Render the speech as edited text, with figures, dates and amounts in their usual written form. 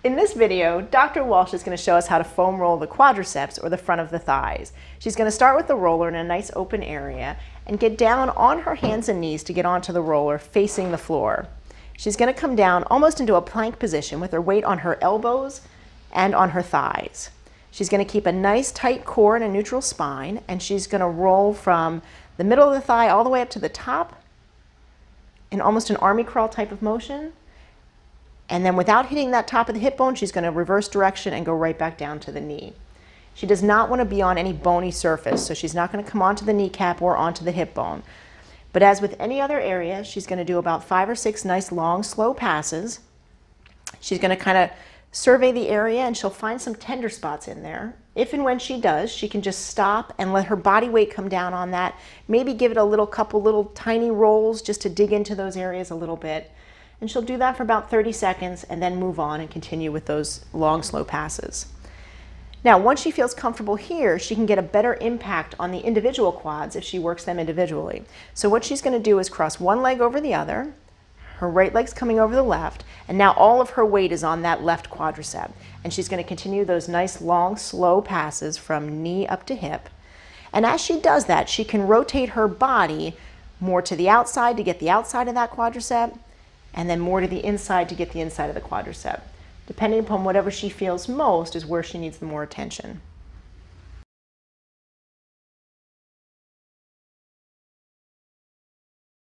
In this video, Dr. Walsh is going to show us how to foam roll the quadriceps, or the front of the thighs. She's going to start with the roller in a nice open area and get down on her hands and knees to get onto the roller facing the floor. She's going to come down almost into a plank position with her weight on her elbows and on her thighs. She's going to keep a nice tight core and a neutral spine, and she's going to roll from the middle of the thigh all the way up to the top in almost an army crawl type of motion. And then without hitting that top of the hip bone, she's going to reverse direction and go right back down to the knee. She does not want to be on any bony surface, so she's not going to come onto the kneecap or onto the hip bone. But as with any other area, she's going to do about 5 or 6 nice long slow passes. She's going to kind of survey the area, and she'll find some tender spots in there. If and when she does, she can just stop and let her body weight come down on that. Maybe give it a couple little tiny rolls just to dig into those areas a little bit. And she'll do that for about 30 seconds and then move on and continue with those long, slow passes. Now, once she feels comfortable here, she can get a better impact on the individual quads if she works them individually. So what she's going to do is cross one leg over the other, her right leg's coming over the left, and now all of her weight is on that left quadricep. And she's going to continue those nice, long, slow passes from knee up to hip. And as she does that, she can rotate her body more to the outside to get the outside of that quadricep, and then more to the inside to get the inside of the quadricep. Depending upon whatever she feels most is where she needs the more attention.